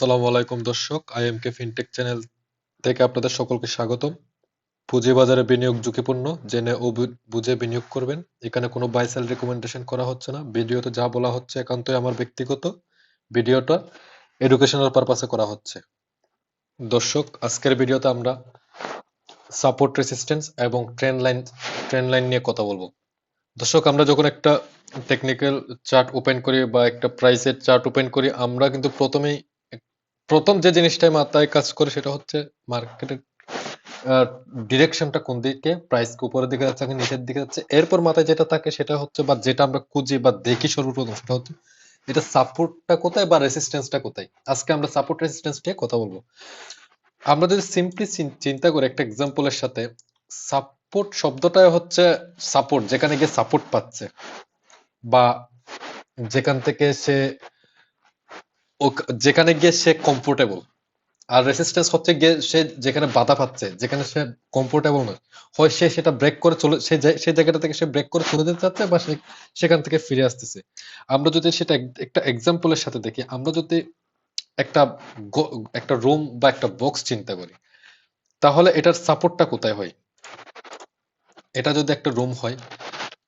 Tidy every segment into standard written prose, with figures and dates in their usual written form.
আসসালামু আলাইকুম দর্শক, আইএমকে ফিনটেক চ্যানেল থেকে আপনাদের সকলকে স্বাগতম। পুঁজিবাজারে বিনিয়োগ ঝুঁকিপূর্ণ, জেনে ও বুঝে বিনিয়োগ করবেন। এখানে কোনো বাই সেল রেকমেন্ডেশন করা হচ্ছে না। ভিডিওতে যা বলা হচ্ছে একান্তই আমার ব্যক্তিগত। ভিডিওটা এডুকেশনাল পারপাসে করা হচ্ছে। দর্শক, আজকের ভিডিওতে আমরা সাপোর্ট রেসিস্ট্যান্স এবং ট্রেন্ড লাইন নিয়ে কথা বলবো। দর্শক, আমরা যখন একটা টেকনিক্যাল চার্ট ওপেন করি বা একটা প্রাইসের চার্ট ওপেন করি, আমরা কিন্তু প্রথম যে জিনিসটাই মাথায় কাজ করে সেটা হচ্ছে মার্কেটের ডিরেকশনটা কোন দিকে, প্রাইস উপরের দিকে যাচ্ছে নাকি নিচের দিকে যাচ্ছে। এরপর মাথায় যেটা থাকে সেটা হচ্ছে, বা যেটা আমরা খুঁজি বা দেখি সর্বপ্রথম, সেটা হচ্ছে এটা সাপোর্টটা কোথায় বা রেসিস্ট্যান্সটা কোথায়। আজকে আমরা সাপোর্ট রেসিস্ট্যান্স নিয়ে কথা বলবো। আমরা যদি সিম্পলি চিন্তা করি একটা এক্সাম্পলের সাথে, সাপোর্ট শব্দটা হচ্ছে সাপোর্ট, যেখানে গিয়ে সাপোর্ট পাচ্ছে বা যেখান থেকে যেখানে গিয়ে সে কমফোর্টেবল। আর রেসিস্ট্যান্স হচ্ছে গিয়ে সে যেখানে বাধা পাচ্ছে, যেখানে সে কমফোর্টেবল নয়, হয় সে সেটা ব্রেক করে চলে, সেই জায়গাটা থেকে সে ব্রেক করে চলে যেতে চাচ্ছে, বা সেখান থেকে ফিরে আসতেছে। আমরা যদি সেটা একটা এক্সাম্পলের সাথে দেখি, আমরা যদি একটা একটা রুম বা একটা বক্স চিন্তা করি, তাহলে এটার সাপোর্টটা কোথায় হয়? এটা যদি একটা রুম হয়,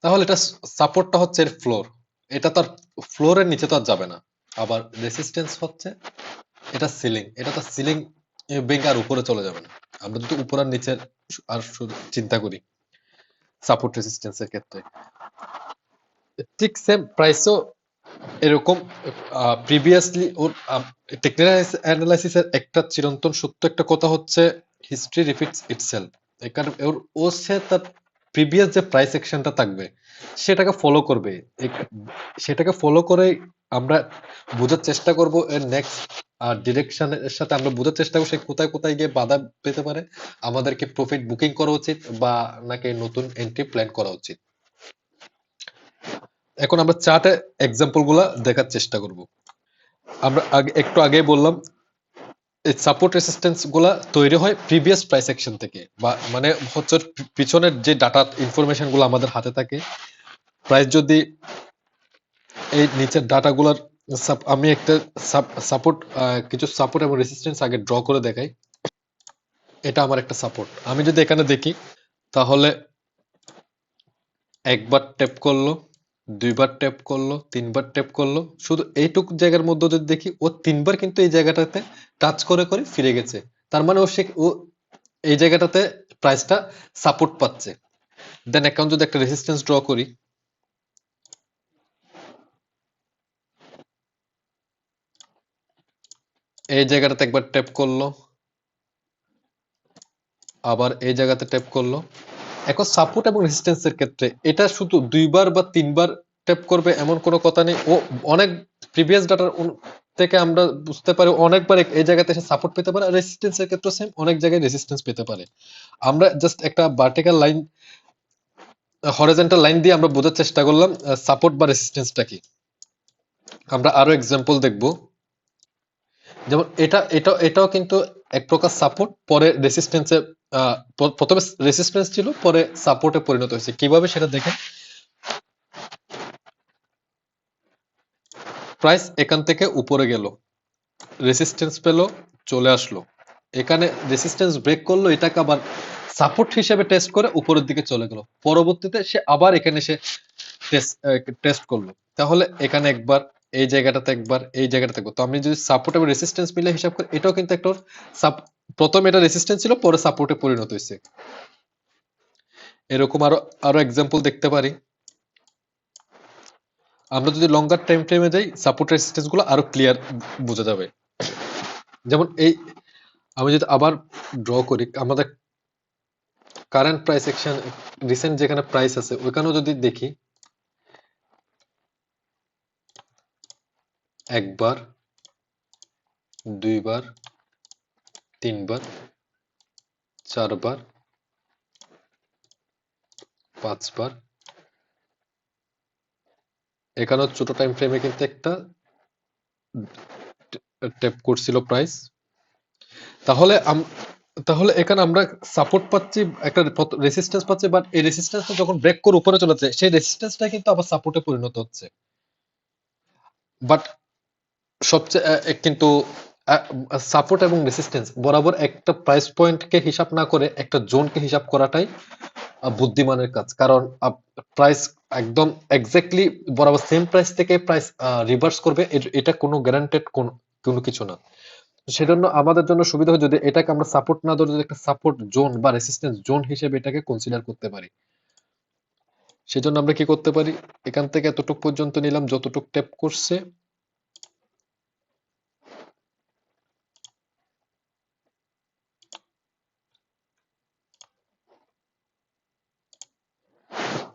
তাহলে এটা সাপোর্টটা হচ্ছে এর ফ্লোর। এটা তার ফ্লোরের নিচে তো আর যাবে না। আবার রেসিস্ট্যান্স হচ্ছে এটা সিলিং, এটা তো সিলিং ভেঙে আর উপরে চলে যাবে না। আমরা যদি উপর আর নিচের আর শুধু চিন্তা করি সাপোর্ট রেসিস্ট্যান্সের ক্ষেত্রে, ঠিক সেম প্রাইসও এরকম। প্রিভিয়াসলি ওর টেকনিক্যাল অ্যানালাইসিসের একটা চিরন্তন সত্য একটা কথা হচ্ছে, হিস্ট্রি রিপিটস ইটসেলফ। এখানে ও সে তার প্রিভিয়াস যে প্রাইস অ্যাকশনটা থাকবে সেটাকে ফলো করবে। সেটাকে ফলো করে আমরা বোঝার চেষ্টা করব এর নেক্সট ডিরেকশনের সাথে। আমরা বোঝার চেষ্টা করবো সে কোথায় কোথায় গিয়ে বাধা পেতে পারে, আমাদেরকে প্রফিট বুকিং করা উচিত বা নাকি নতুন এন্ট্রি প্ল্যান করা উচিত। এখন আমরা চার্টে এক্সাম্পল গুলা দেখার চেষ্টা করব। আমরা একটু আগে বললাম, এই সাপোর্ট রেসিস্ট্যান্স গুলা তৈরি হয় প্রিভিয়াস প্রাইস অ্যাকশন থেকে, বা মানে হচ্ছে পিছনের যে ডাটা ইনফরমেশন গুলো আমাদের হাতে থাকে। প্রাইস যদি এই নিচের ডাটা গুলার আমি একটা সাপোর্ট, কিছু সাপোর্ট এবং রেসিস্ট্যান্স আগে ড্র করে দেখাই। এটা আমার একটা সাপোর্ট। আমি যদি এখানে দেখি, তাহলে একবার ট্যাপ করলো, দুইবার ট্যাপ করলো, তিনবার ট্যাপ করলো, শুধু এইটুক জায়গার মধ্যে যদি দেখি, ও তিনবার কিন্তু এই জায়গাটাতে টাচ করে করে ফিরে গেছে। তার মানে ও এই জায়গাটাতে প্রাইসটা সাপোর্ট পাচ্ছে। দেন অ্যাকাউন্ট যদি একটা রেসিস্ট্যান্স ড্র করি, এই জায়গাটাতে একবার ট্যাপ করলো, আবার এই জায়গাতে ট্যাপ করলো। এখন সাপোর্ট এবং রেজিস্ট্যান্সের ক্ষেত্রে এটা শুধু দুইবার বা তিনবার ট্যাপ করবে এমন কোনো কথা নেই। ও অনেক প্রিভিয়াস ডাটার থেকে আমরা বুঝতে পারি অনেকবার এই জায়গাতে এসে সাপোর্ট পেতে পারে। রেজিস্ট্যান্সের ক্ষেত্রে সেম, অনেক জায়গায় রেজিস্ট্যান্স পেতে পারে। আমরা জাস্ট একটা ভার্টিক্যাল লাইন, হরিজন্টাল লাইন দিয়ে আমরা বোঝার চেষ্টা করলাম সাপোর্ট বা রেজিস্ট্যান্সটা কি। আমরা আরো এক্সাম্পল দেখব। যেমন এটাও কিন্তু এক প্রকার সাপোর্ট, পরে রেসিস্ট্যান্সে, প্রথমে রেসিস্ট্যান্স ছিল, পরে সাপোর্টে পরিণত হয়েছে। কিভাবে সেটা দেখেন। প্রাইস এখান থেকে উপরে গেল, রেসিস্ট্যান্স পেল, চলে আসলো। এখানে রেসিস্ট্যান্স ব্রেক করলো, এটাকে আবার সাপোর্ট হিসেবে টেস্ট করে উপরের দিকে চলে গেল। পরবর্তীতে সে আবার এখানে এসে টেস্ট করলো। তাহলে এখানে একবার, এই জায়গাটাতে একবার, এই জায়গাটাতে একবার। তো আমি যদি সাপোর্ট এবং রেসিস্ট্যান্স মিলে হিসাব করি, এটাও কিন্তু একটা প্রথমে এটা রেসিস্ট্যান্স ছিল, পরে সাপোর্টে পরিণত হয়েছে। এরকম আরো আরো এক্সাম্পল দেখতে পারি। আমরা যদি লঙ্গার টাইম ফ্রেমে যাই, সাপোর্ট রেসিস্ট্যান্স গুলো আরো ক্লিয়ার বোঝা যাবে। যেমন আমি যদি আবার ড্র করি, আমাদের কারেন্ট প্রাইস অ্যাকশন, রিসেন্ট যেখানে প্রাইস আছে ওইখানেও যদি দেখি, একবার, দুইবার, তিনবার, চারবার, পাঁচবার, এখানেও ছোট টাইম ফ্রেমে কিন্তু একটা ট্যাপ করছিল প্রাইস। তাহলে তাহলে এখানে আমরা সাপোর্ট পাচ্ছি, একটা রেসিস্ট্যান্স পাচ্ছি, বাট এই রেসিস্ট্যান্সটা যখন ব্রেক করে উপরে চলে যাচ্ছে, সেই রেসিস্ট্যান্সটা কিন্তু আবার সাপোর্টে পরিণত হচ্ছে। বাট সবচেয়ে কিন্তু সাপোর্ট এবং রেসিস্টেন্স বরাবর একটা প্রাইস পয়েন্টকে হিসাব না করে একটা জোনকে হিসাব করাটাই বুদ্ধিমানের কাজ। কারণ প্রাইস একদম এক্স্যাক্টলি বরাবর সেম প্রাইস থেকে প্রাইস রিভার্স করবে, এটা কোনো গ্যারান্টেড কোনো কিছু না। সেজন্য আমাদের জন্য সুবিধা হয় যদি এটাকে আমরা সাপোর্ট না ধরে যদি একটা সাপোর্ট জোন বা রেসিস্ট্যান্স জোন হিসেবে এটাকে কনসিডার করতে পারি। সেজন্য আমরা কি করতে পারি, এখান থেকে এতটুক পর্যন্ত নিলাম যতটুক ট্যাপ করছে।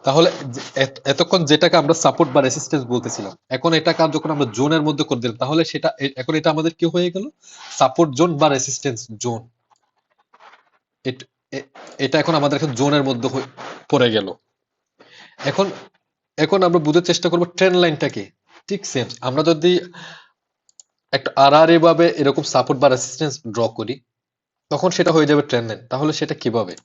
তাহলে এতক্ষণ যেটাকে আমরা সাপোর্ট বা রেসিস্ট্যান্স বলতেছিলাম, এখন এটাকে যখন আমরা জোনের মধ্যে করে দিলাম, তাহলে সেটা এখন এটা আমাদের কি হয়ে গেল, সাপোর্ট জোন বা রেসিস্ট্যান্স জোন। এটা এখন আমাদের এখন জোনের মধ্যে পড়ে গেল। এখন এখন আমরা বুঝার চেষ্টা করবো ট্রেন্ড লাইনটা কি। ঠিক সেম, আমরা যদি একটা আড়াআড়ি ভাবে এরকম সাপোর্ট বা রেসিস্ট্যান্স ড্র করি, তখন সেটা হয়ে যাবে ট্রেন্ড লাইন। তাহলে সেটা কিভাবে,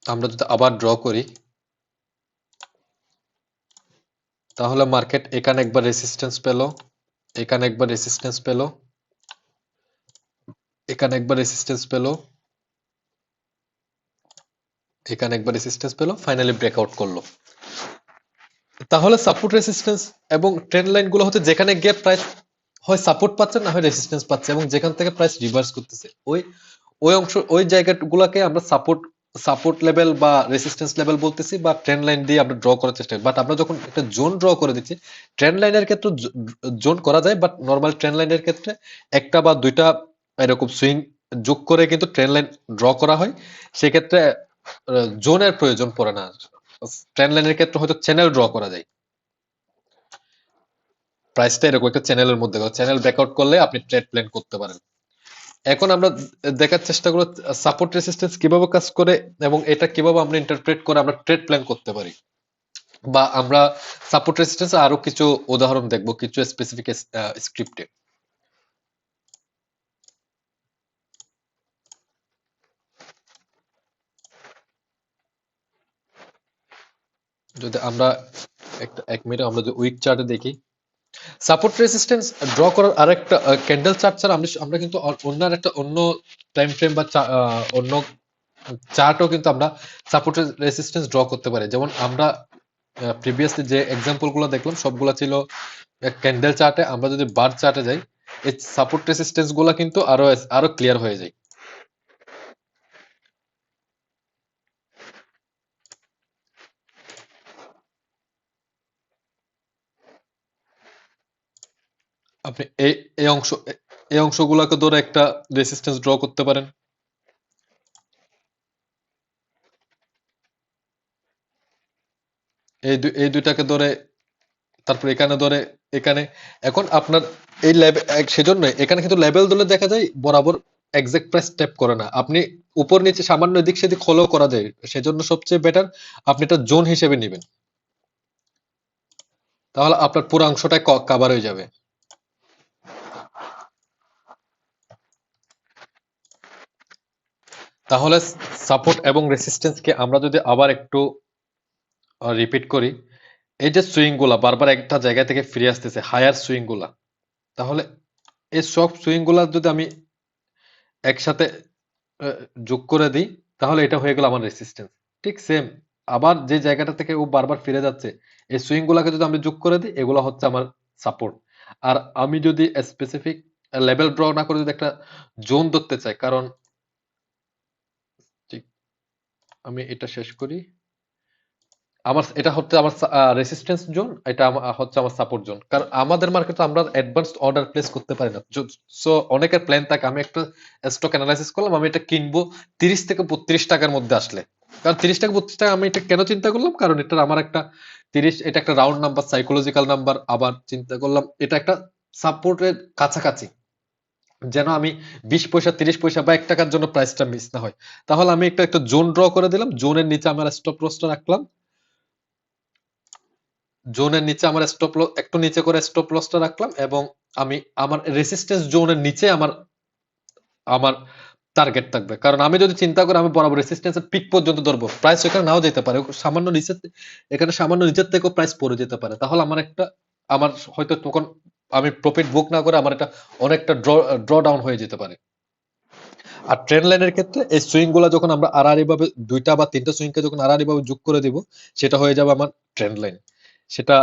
আমরা যদি আবার ড্র করি, তাহলে মার্কেট এখানে একবার রেসিস্ট্যান্স পেল, এখানে একবার রেসিস্ট্যান্স পেল, এখানে একবার রেসিস্ট্যান্স পেল, এখানে একবার রেসিস্ট্যান্স পেল, ফাইনালি ব্রেকআউট করলো। তাহলে সাপোর্ট রেসিস্ট্যান্স এবং ট্রেন্ড লাইন গুলো হচ্ছে যেখানে গিয়ে প্রাইস হয় সাপোর্ট পাচ্ছে না হয় রেসিস্ট্যান্স পাচ্ছে, এবং যেখান থেকে প্রাইস রিভার্স করতেছে, ওই ওই অংশ ওই জায়গাগুলোকে আমরা সাপোর্ট সাপোর্ট লেভেল বা রেসিস্ট্যান্স লেভেল বলতেছি, বা ট্রেন্ড লাইন দিয়ে আমরা ড্র করার চেষ্টা করি। বাট আমরা যখন একটা জোন ড্র করে দিচ্ছি, ট্রেন্ড লাইনের ক্ষেত্রে জোন করা যায়, বাট নর্মাল ট্রেন্ড লাইনের ক্ষেত্রে একটা বা দুইটা এরকম সুইং যোগ করে কিন্তু ট্রেন্ড লাইন ড্র করা হয়। সেক্ষেত্রে জোনের প্রয়োজন পড়ে না। ট্রেন্ড লাইনের ক্ষেত্রে হয়তো চ্যানেল ড্র করা যায়, প্রাইসটা এরকম একটা চ্যানেলের মধ্যে চ্যানেল ব্রেকআউট করলে আপনি ট্রেড প্ল্যান করতে পারেন। এখন আমরা দেখার চেষ্টা করব সাপোর্ট রেসিস্ট্যান্স কিভাবে কাজ করে এবং এটা কিভাবে আমরা ইন্টারপ্রেট করে আমরা ট্রেড প্ল্যান করতে পারি, বা আমরা সাপোর্ট রেসিস্ট্যান্স আরো কিছু উদাহরণ দেখব কিছু স্পেসিফিক স্ক্রিপ্টে। যদি আমরা একটা 1 মিনিট আমরা যে উইক চার্টে দেখি, সাপোর্ট রেসিস্ট্যান্স ড্র করার আরেকটা ক্যান্ডেল চার্ট ছাড়া আমরা কিন্তু অন্য একটা অন্য টাইম ফ্রেম বা অন্য চার্টও কিন্তু আমরা সাপোর্ট রেসিস্ট্যান্স ড্র করতে পারি। যেমন আমরা প্রিভিয়াসলি যে এক্সাম্পল গুলো দেখলাম সবগুলা ছিল ক্যান্ডেল চার্টে। আমরা যদি বার চার্টে যাই, এই সাপোর্ট রেসিস্ট্যান্স গুলা কিন্তু আরো ক্লিয়ার হয়ে যায়। আপনি এই অংশ এই অংশগুলোকে ধরে একটা রেসিস্ট্যান্স ড্র করতে পারেন। এই দুইটাকে ধরে, তারপর এখানে ধরে, এখানে। এখন আপনার এই লেভেল, সেজন্য এখানে কিন্তু লেভেল ধরে দেখা যায় বরাবর এক্সাক্ট প্রাইস ট্যাপ করে না, আপনি উপর নিচে সামান্য এদিক সেদিক হলেও করা যায়। সেজন্য সবচেয়ে বেটার আপনি এটা জোন হিসেবে নেবেন, তাহলে আপনার পুরো অংশটাই কভার হয়ে যাবে। তাহলে সাপোর্ট এবং রেসিস্ট্যান্সকে আমরা যদি আবার একটু রিপিট করি, এই যে সুইং গুলা বারবার একটা জায়গা থেকে ফিরে আসতেছে, হায়ার সুইং গুলা, তাহলে এই সব সুইং গুলা যদি আমি একসাথে যোগ করে দিই, তাহলে এটা হয়ে গেল আমার রেসিস্ট্যান্স। ঠিক সেম, আবার যে জায়গাটা থেকে ও বারবার ফিরে যাচ্ছে, এই সুইং গুলাকে যদি আমি যোগ করে দিই, এগুলো হচ্ছে আমার সাপোর্ট। আর আমি যদি স্পেসিফিক লেভেল ড্র না করে যদি একটা জোন ধরতে চাই, কারণ ঠিক, আমি এটা শেষ করি। আমার এটা হচ্ছে আমার রেসিস্ট্যান্স জোন, এটা হচ্ছে আমার সাপোর্ট জোন। কারণ আমাদের মার্কেটে আমরা অ্যাডভান্সড অর্ডার প্লেস করতে পারি না। সো অনেকের প্ল্যান থাকে আমি একটা স্টক অ্যানালাইসিস করলাম, আমি এটা কিনবো 30 থেকে 32 টাকার মধ্যে আসলে। কারণ 30 টাকা 32 টাকা আমি এটা কেন চিন্তা করলাম, কারণ এটা আমার একটা 30, এটা একটা রাউন্ড নাম্বার, সাইকোলজিক্যাল নাম্বার। আবার চিন্তা করলাম এটা একটা সাপোর্টের কাছাকাছি, যেন আমি 20 পয়সা 30 পয়সা বা 1 টাকার জন্য প্রাইসটা মিস না হয়। তাহলে আমি একটা জোন ড্র করে দিলাম, জোনের নিচে আমার স্টপ লসটা রাখলাম। জোনের নিচে আমার স্টপ লস একটু নিচে করে স্টপ লসটা রাখলাম, এবং আমি আমার রেসিস্ট্যান্স জোনের নিচে আমার আমার টার্গেট থাকবে। কারণ আমি যদি চিন্তা করি আমি বরাবর রেসিস্ট্যান্সের পিক পর্যন্ত ধরবো, প্রাইস ওখানে নাও যেতে পারে, সামান্য নিচে, এখানে সামান্য নিচের থেকেও প্রাইস পড়ে যেতে পারে, তাহলে আমার হয়তো তখন আমি প্রফিট বুক না করে আমার এটা অনেকটা ড্র ডাউন হয়ে যেতে পারে। আর ট্রেন্ড লাইনের ক্ষেত্রে এই সুইং গুলা যখন আমরা আড়াআড়ি ভাবে 2টা বা 3টা সুইং কে যখন আড়াআড়ি ভাবে যোগ করে দিব, সেটা হয়ে যাবে আমার ট্রেন্ড লাইন। সেটা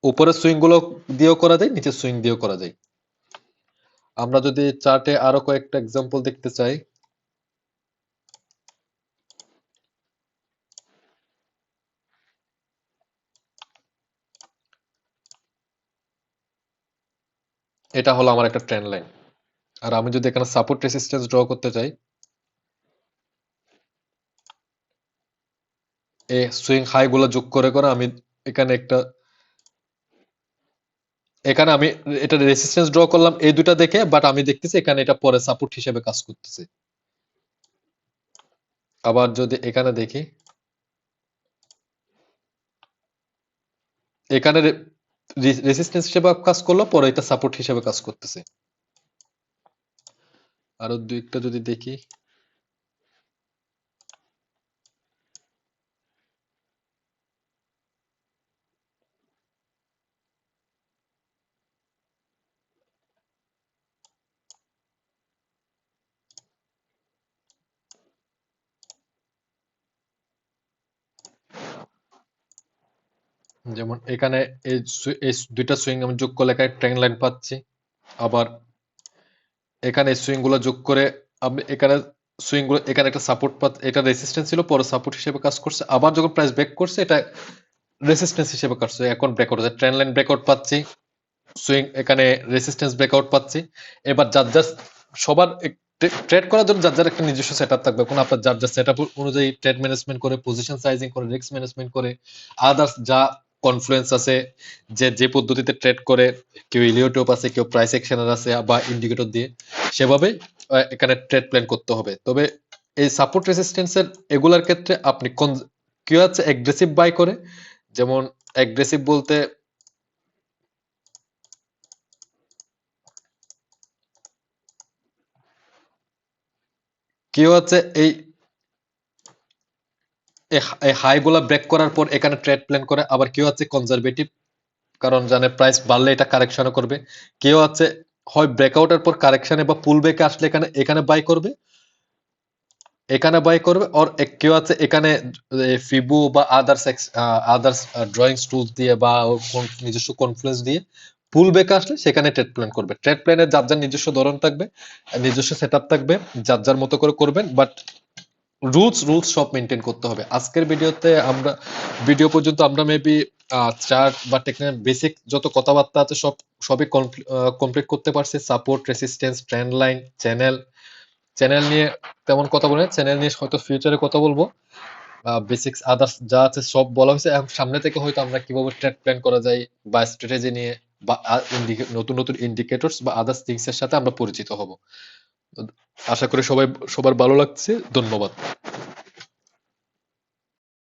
উপরের সুইং গুলো দিয়েও করা যায়, নিচের সুইং দিয়েও করা যায়। আমরা যদি চার্টে আরো কয়েকটা এক্সাম্পল দেখতে চাই, এটা হলো আমার একটা ট্রেন্ড লাইন। আর আমি যদি এখানে সাপোর্ট রেসিস্ট্যান্স ড্র করতে চাই, এই সুইং হাই গুলো যোগ করে করে আমি এখানে একটা, এখানে আমি এটা রেসিস্ট্যান্স ড্র করলাম এই দুটা দেখে, বাট আমি দেখতেছি এখানে এটা পরে সাপোর্ট হিসেবে কাজ করতেছে। আবার যদি এখানে দেখি, এখানে রেসিস্ট্যান্স হিসেবে কাজ করলো, পরে এটা সাপোর্ট হিসেবে কাজ করতেছে। আরো দুইটা যদি দেখি, যেমন এখানে এই দুইটা সুইং আমি যোগ করলে এখানে ট্রেন্ড লাইন পাচ্ছি। আবার এখানে সুইং গুলো যোগ করে আমি এখানে সুইং গুলো, এখানে একটা সাপোর্ট এটা রেসিস্ট্যান্স ছিল, পরে সাপোর্ট হিসেবে কাজ করছে। আবার যখন প্রাইস ব্রেক করছে এটা রেসিস্ট্যান্স হিসেবে কাজ করছে, এখন ব্রেকআউট হচ্ছে, ট্রেন্ড লাইন ব্রেকআউট পাচ্ছি, সুইং এখানে রেসিস্ট্যান্স ব্রেকআউট পাচ্ছি। এবার যার যার সবার ট্রেড করার জন্য যার যার একটা নিজস্ব সেটআপ থাকবে, কোন আপনার যার যার সেটআপ অনুযায়ী ট্রেড ম্যানেজমেন্ট করে, পজিশন সাইজিং করে, রিস্ক ম্যানেজমেন্ট করে, আদার্স যা কনফ্লুয়েন্স আছে, যে যে পদ্ধতিতে ট্রেড করে, কেউ ইলিওটোপ আছে, কেউ প্রাইস অ্যাকশনার আছে, বা ইন্ডিকেটর দিয়ে, সেভাবে এখানে ট্রেড প্ল্যান করতে হবে। তবে এই সাপোর্ট রেসিস্ট্যান্সের এগুলার ক্ষেত্রে আপনি কেউ আছে অ্যাগ্রেসিভ বাই করে, যেমন অ্যাগ্রেসিভ বলতে কেউ আছে এই হাই গুলা ব্রেক করার পর এখানে ট্রেড প্ল্যান করে, আবার কেউ আছে কনজারভেটিভ, কারণ জানে প্রাইস বাড়লে এটা কারেকশন করবে। কেউ আছে হয় ব্রেকআউটের পর কারেকশনে বা পুল ব্যাকে আসলে এখানে এখানে বাই করবে, এখানে বাই করবে। আর কেউ আছে এখানে ফিবু বা আদার্স ড্রয়িং টুলস দিয়ে বা ওর নিজস্ব কনফ্লুয়েন্স দিয়ে পুল ব্যাক আসলে সেখানে ট্রেড প্ল্যান করবে। ট্রেড প্ল্যানের যার যার নিজস্ব ধরন থাকবে, নিজস্ব সেটআপ থাকবে, যার যার মতো করে করবেন, বাট রুলস সব মেনটেন করতে হবে। আজকের ভিডিও পর্যন্ত আমরা মেবি চার্ট বা টেকনিক্যাল বেসিক যত কথাবার্তা আছে সবই কমপ্লিট করতে পারছি। Support, resistance, trend line, channel নিয়ে তেমন কথা বলে, চ্যানেল নিয়ে হয়তো ফিউচারে কথা বলবো। বেসিক্স আদার্স যা আছে সব বলা হয়েছে। এখন সামনে থেকে হয়তো আমরা কিভাবে ট্রেড প্ল্যান করা যায় বা স্ট্র্যাটেজি নিয়ে বা নতুন নতুন ইন্ডিকেটরস বা আদার্স থিংস এর সাথে আমরা পরিচিত হব। আশা করি সবার ভালো লাগছে। ধন্যবাদ।